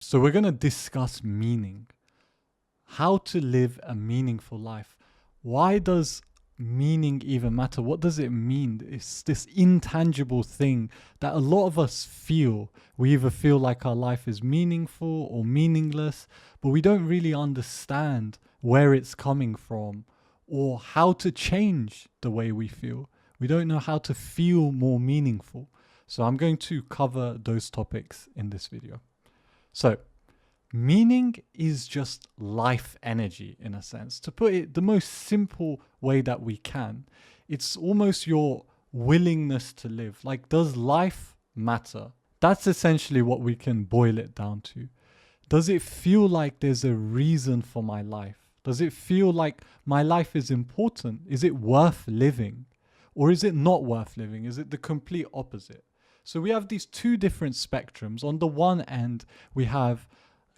So we're going to discuss meaning, how to live a meaningful life. Why does meaning even matter? What does it mean? It's this intangible thing that a lot of us feel. We either feel like our life is meaningful or meaningless, but we don't really understand where it's coming from or how to change the way we feel. We don't know how to feel more meaningful. So I'm going to cover those topics in this video. So, meaning is just life energy in a sense. To put it the most simple way that we can, it's almost your willingness to live. Like, does life matter? That's essentially what we can boil it down to. Does it feel like there's a reason for my life? Does it feel like my life is important? Is it worth living? Or is it not worth living? Is it the complete opposite? So we have these two different spectrums. On the one end, we have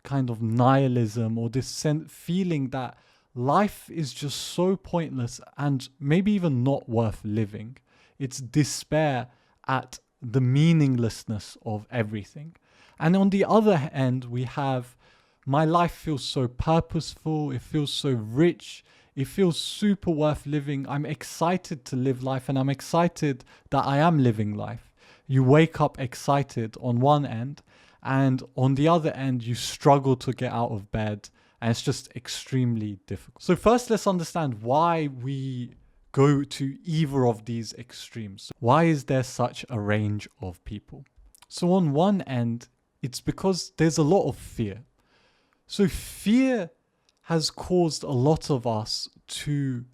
kind of nihilism or this feeling that life is just so pointless and maybe even not worth living. It's despair at the meaninglessness of everything. And on the other end, we have my life feels so purposeful, it feels so rich, it feels super worth living. I'm excited to live life and I'm excited that I am living life. You wake up excited on one end, and on the other end, you struggle to get out of bed, and it's just extremely difficult. So first, let's understand why we go to either of these extremes. Why is there such a range of people? So on one end, it's because there's a lot of fear. So fear has caused a lot of us to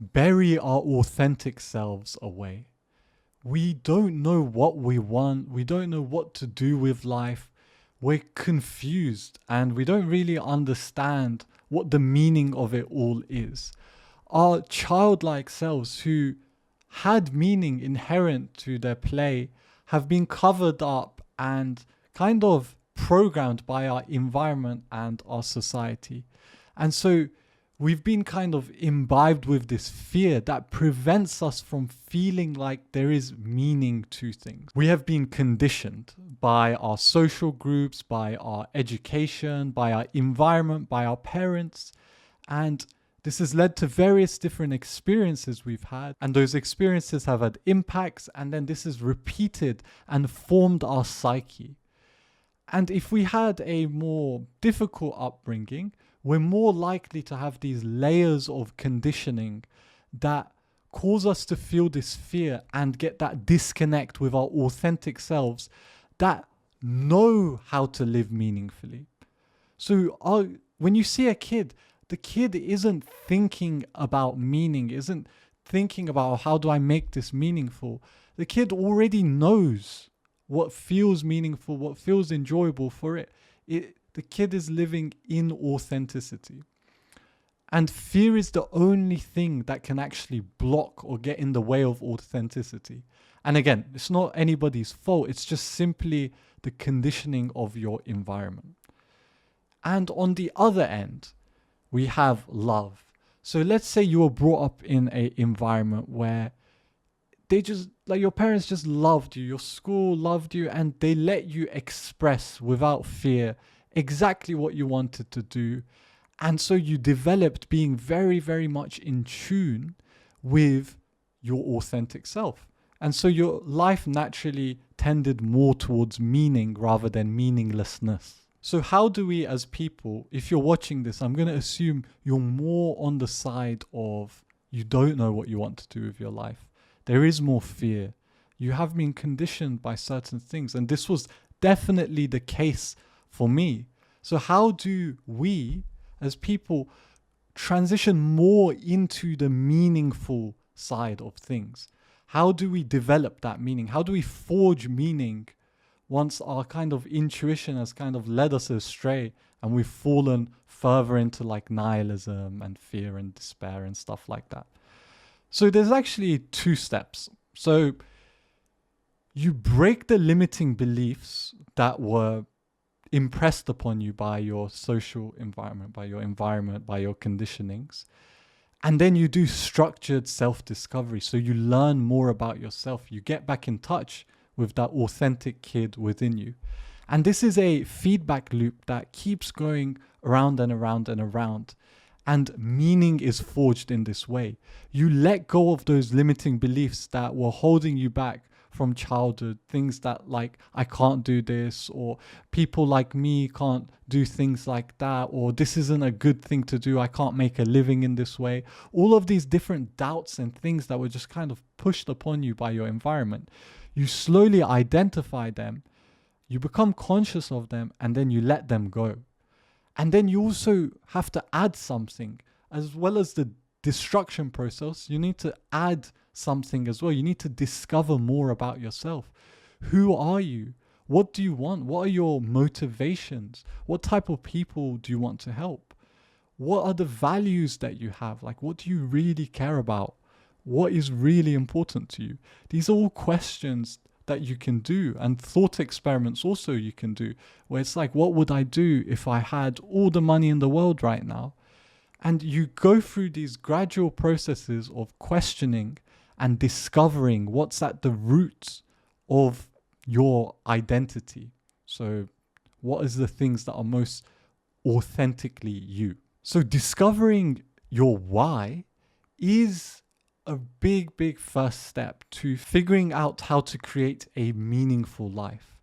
bury our authentic selves away. We don't know what we want. We don't know what to do with life. We're confused and we don't really understand what the meaning of it all is. Our childlike selves who had meaning inherent to their play have been covered up and kind of programmed by our environment and our society. And so we've been kind of imbibed with this fear that prevents us from feeling like there is meaning to things. We have been conditioned by our social groups, by our education, by our environment, by our parents. And this has led to various different experiences we've had. And those experiences have had impacts. And then this is repeated and formed our psyche. And if we had a more difficult upbringing, we're more likely to have these layers of conditioning that cause us to feel this fear and get that disconnect with our authentic selves that know how to live meaningfully. So when you see a kid, the kid isn't thinking about meaning, isn't thinking about how do I make this meaningful. The kid already knows what feels meaningful, what feels enjoyable for it. The kid is living in authenticity. And fear is the only thing that can actually block or get in the way of authenticity. And again, it's not anybody's fault. It's just simply the conditioning of your environment. And on the other end, we have love. So let's say you were brought up in an environment where they just, like your parents just loved you, your school loved you, and they let you express without fear exactly what you wanted to do. And so you developed being very, very much in tune with your authentic self. And so your life naturally tended more towards meaning rather than meaninglessness. So how do we as people, if you're watching this, I'm going to assume you're more on the side of you don't know what you want to do with your life. There is more fear. You have been conditioned by certain things. And this was definitely the case for me. So how do we as people transition more into the meaningful side of things? How do we develop that meaning? How do we forge meaning once our kind of intuition has kind of led us astray and we've fallen further into like nihilism and fear and despair and stuff like that? So there's actually two steps. So you break the limiting beliefs that were impressed upon you by your social environment, by your conditionings. And then you do structured self-discovery. So you learn more about yourself. You get back in touch with that authentic kid within you. And this is a feedback loop that keeps going around and around and around. And meaning is forged in this way. You let go of those limiting beliefs that were holding you back from childhood. Things that like, I can't do this, or people like me can't do things like that, or this isn't a good thing to do. I can't make a living in this way. All of these different doubts and things that were just kind of pushed upon you by your environment. You slowly identify them, you become conscious of them, and then you let them go. And then you also have to add something. As well as the destruction process, you need to add something as well. You need to discover more about yourself. Who are you? What do you want? What are your motivations? What type of people do you want to help? What are the values that you have? Like, what do you really care about? What is really important to you? These are all questions that you can do, and thought experiments also you can do, where it's like, what would I do if I had all the money in the world right now? And you go through these gradual processes of questioning and discovering what's at the root of your identity. So what is the things that are most authentically you? So discovering your why is a big first step to figuring out how to create a meaningful life.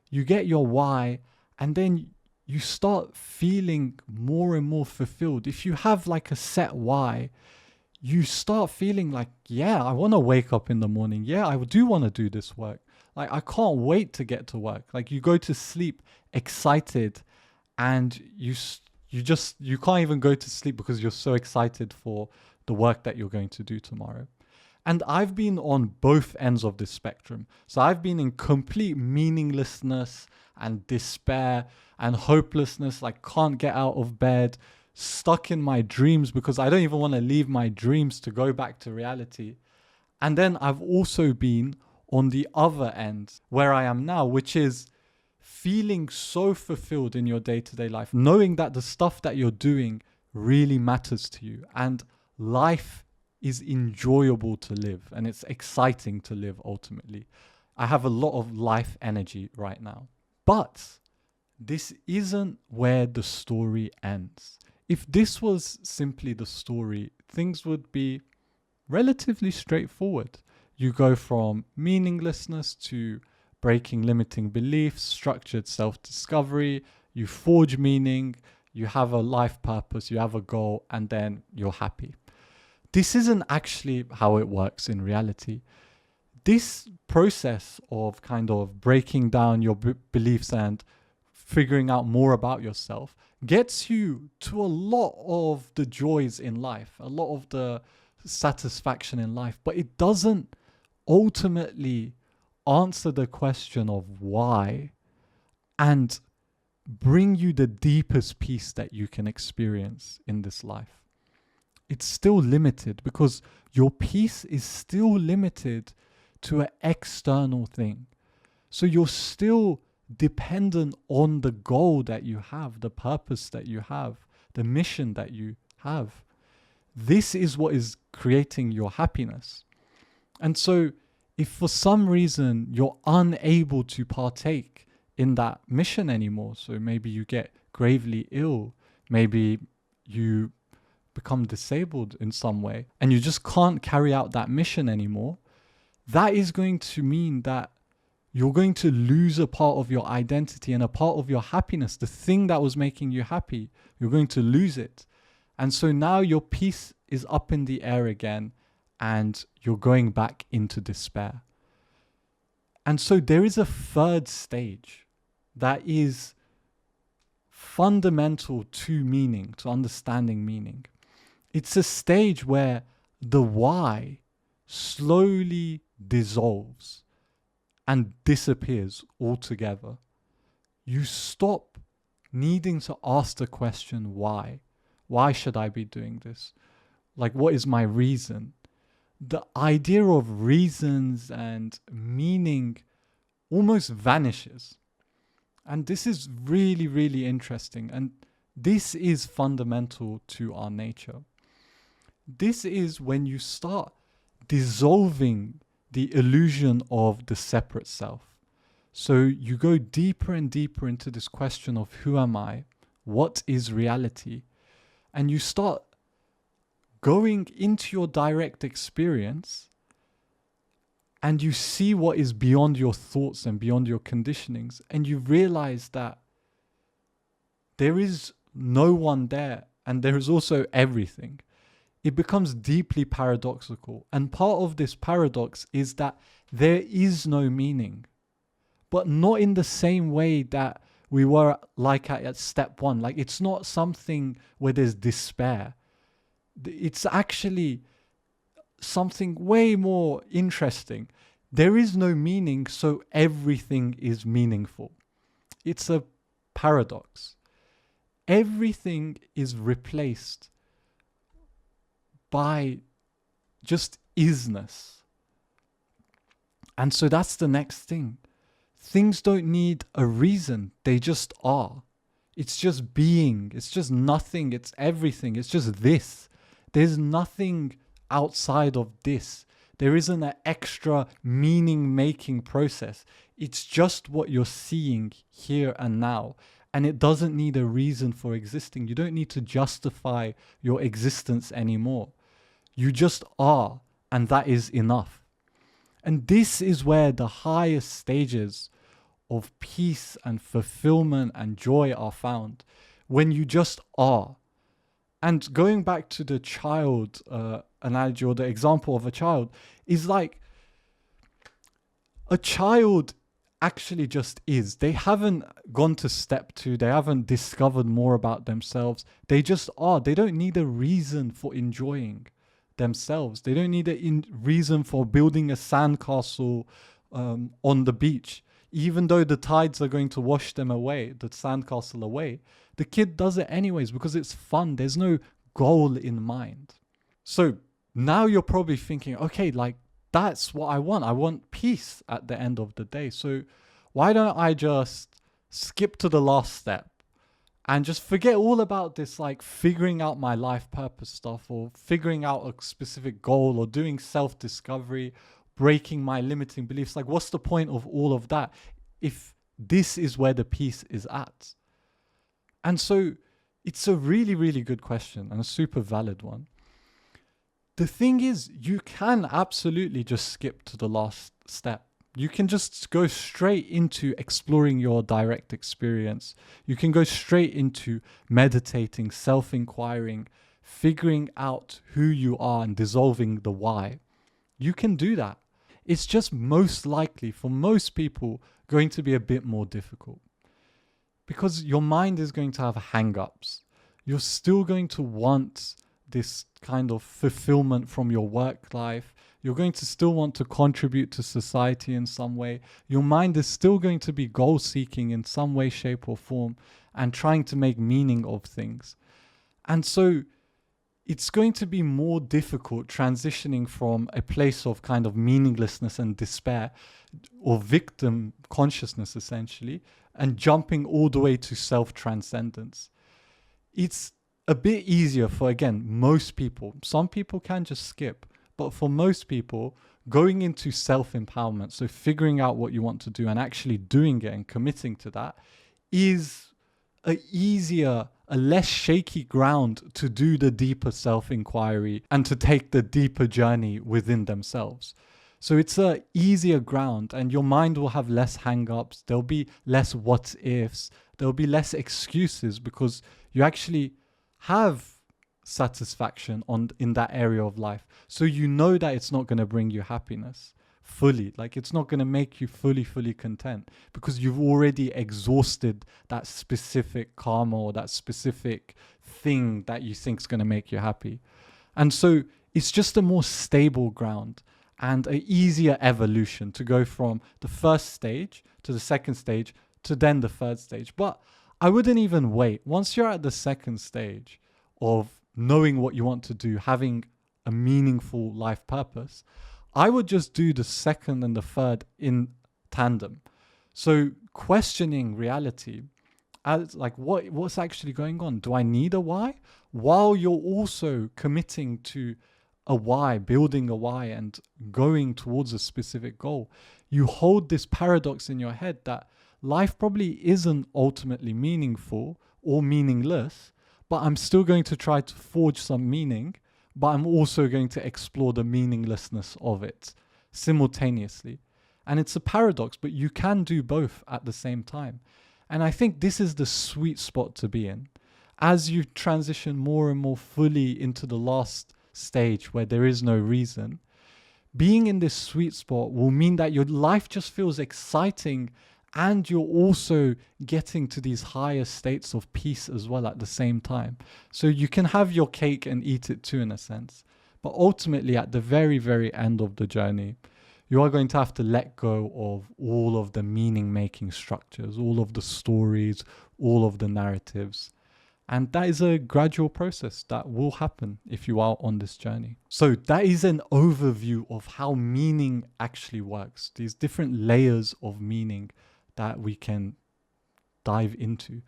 You get your why, and then you start feeling more and more fulfilled. If you have like a set why, you start feeling like, yeah, I want to wake up in the morning. Yeah, I do want to do this work. Like, I can't wait to get to work. Like, you go to sleep excited, and you can't even go to sleep because you're so excited for the work that you're going to do tomorrow. And I've been on both ends of this spectrum. So I've been in complete meaninglessness and despair and hopelessness, like can't get out of bed, stuck in my dreams because I don't even want to leave my dreams to go back to reality. And then I've also been on the other end where I am now, which is feeling so fulfilled in your day-to-day life, knowing that the stuff that you're doing really matters to you, and life is enjoyable to live, and it's exciting to live ultimately. I have a lot of life energy right now. But this isn't where the story ends. If this was simply the story, things would be relatively straightforward. You go from meaninglessness to breaking limiting beliefs, structured self-discovery, you forge meaning, you have a life purpose, you have a goal, and then you're happy. This isn't actually how it works in reality. This process of kind of breaking down your beliefs and figuring out more about yourself gets you to a lot of the joys in life, a lot of the satisfaction in life, but it doesn't ultimately answer the question of why and bring you the deepest peace that you can experience in this life. It's still limited because your peace is still limited to an external thing. So you're still dependent on the goal that you have, the purpose that you have, the mission that you have. This is what is creating your happiness. And so if for some reason you're unable to partake in that mission anymore, so maybe you get gravely ill, maybe you become disabled in some way, and you just can't carry out that mission anymore, that is going to mean that you're going to lose a part of your identity and a part of your happiness. The thing that was making you happy, you're going to lose it. And so now your peace is up in the air again, and you're going back into despair. And so there is a third stage that is fundamental to meaning, to understanding meaning. It's a stage where the why slowly dissolves and disappears altogether. You stop needing to ask the question, why? Why should I be doing this? Like, what is my reason? The idea of reasons and meaning almost vanishes. And this is really, really interesting. And this is fundamental to our nature. This is when you start dissolving the illusion of the separate self. So you go deeper and deeper into this question of who am I? What is reality? And you start going into your direct experience, and you see what is beyond your thoughts and beyond your conditionings. And you realize that there is no one there, and there is also everything. It becomes deeply paradoxical. And part of this paradox is that there is no meaning, but not in the same way that we were like at step one. Like, it's not something where there's despair. It's actually something way more interesting. There is no meaning, so everything is meaningful. It's a paradox. Everything is replaced by just isness. And so that's the next thing. Things don't need a reason, they just are. It's just being, it's just nothing, it's everything, it's just this. There's nothing outside of this. There isn't an extra meaning making process. It's just what you're seeing here and now. And it doesn't need a reason for existing. You don't need to justify your existence anymore. You just are, and that is enough. And this is where the highest stages of peace and fulfillment and joy are found, when you just are. And going back to the child analogy, or the example of a child, is like a child actually just is. They haven't gone to step two. They haven't discovered more about themselves. They just are. They don't need a reason for enjoying themselves. They don't need a reason for building a sandcastle on the beach. Even though the tides are going to wash them away, the sandcastle away, the kid does it anyways because it's fun. There's no goal in mind. So now you're probably thinking, okay, like, that's what I want. I want peace at the end of the day. So why don't I just skip to the last step and just forget all about this, like, figuring out my life purpose stuff, or figuring out a specific goal, or doing self-discovery, breaking my limiting beliefs? Like, what's the point of all of that if this is where the peace is at? And so it's a really, really good question, and a super valid one. The thing is, you can absolutely just skip to the last step. You can just go straight into exploring your direct experience. You can go straight into meditating, self-inquiring, figuring out who you are, and dissolving the why. You can do that. It's just most likely, for most people, going to be a bit more difficult, because your mind is going to have hang-ups. You're still going to want this kind of fulfillment from your work life. You're going to still want to contribute to society in some way. Your mind is still going to be goal-seeking in some way, shape, or form, and trying to make meaning of things. And so it's going to be more difficult transitioning from a place of kind of meaninglessness and despair, or victim consciousness essentially, and jumping all the way to self-transcendence. It's a bit easier for, again, most people. Some people can just skip, but for most people, going into self-empowerment, so figuring out what you want to do and actually doing it and committing to that, is a easier, a less shaky ground to do the deeper self-inquiry and to take the deeper journey within themselves. So it's a easier ground, and your mind will have less hang-ups. There'll be less what ifs. There'll be less excuses, because you actually have satisfaction in that area of life. So you know that it's not going to bring you happiness fully. Like, it's not going to make you fully content, because you've already exhausted that specific karma, or that specific thing that you think is going to make you happy. And so it's just a more stable ground and an easier evolution to go from the first stage to the second stage to then the third stage. But I wouldn't even wait. Once you're at the second stage of knowing what you want to do, having a meaningful life purpose, I would just do the second and the third in tandem. So questioning reality as like, what's actually going on? Do I need a why? While you're also committing to a why, building a why, and going towards a specific goal, you hold this paradox in your head that life probably isn't ultimately meaningful or meaningless, but I'm still going to try to forge some meaning, but I'm also going to explore the meaninglessness of it simultaneously. And it's a paradox, but you can do both at the same time. And I think this is the sweet spot to be in. As you transition more and more fully into the last stage where there is no reason, being in this sweet spot will mean that your life just feels exciting, and you're also getting to these higher states of peace as well at the same time. So you can have your cake and eat it too, in a sense. But ultimately, at the very, very end of the journey, you are going to have to let go of all of the meaning making structures, all of the stories, all of the narratives. And that is a gradual process that will happen if you are on this journey. So that is an overview of how meaning actually works, these different layers of meaning that we can dive into.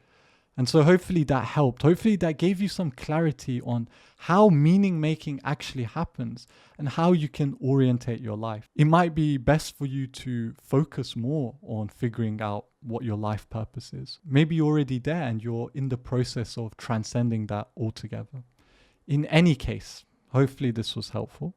And so hopefully that helped. Hopefully that gave you some clarity on how meaning making actually happens and how you can orientate your life. It might be best for you to focus more on figuring out what your life purpose is. Maybe you're already there and you're in the process of transcending that altogether. In any case, hopefully this was helpful.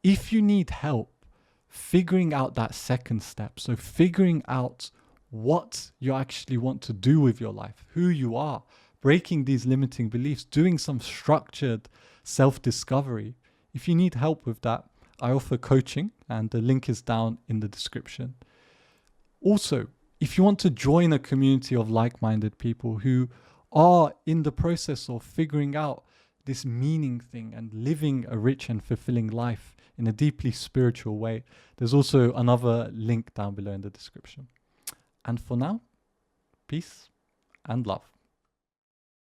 If you need help figuring out that second step, so figuring out what you actually want to do with your life, who you are, breaking these limiting beliefs, doing some structured self-discovery. If you need help with that, I offer coaching and the link is down in the description. Also, if you want to join a community of like-minded people who are in the process of figuring out this meaning thing and living a rich and fulfilling life in a deeply spiritual way, there's also another link down below in the description. And for now, peace and love.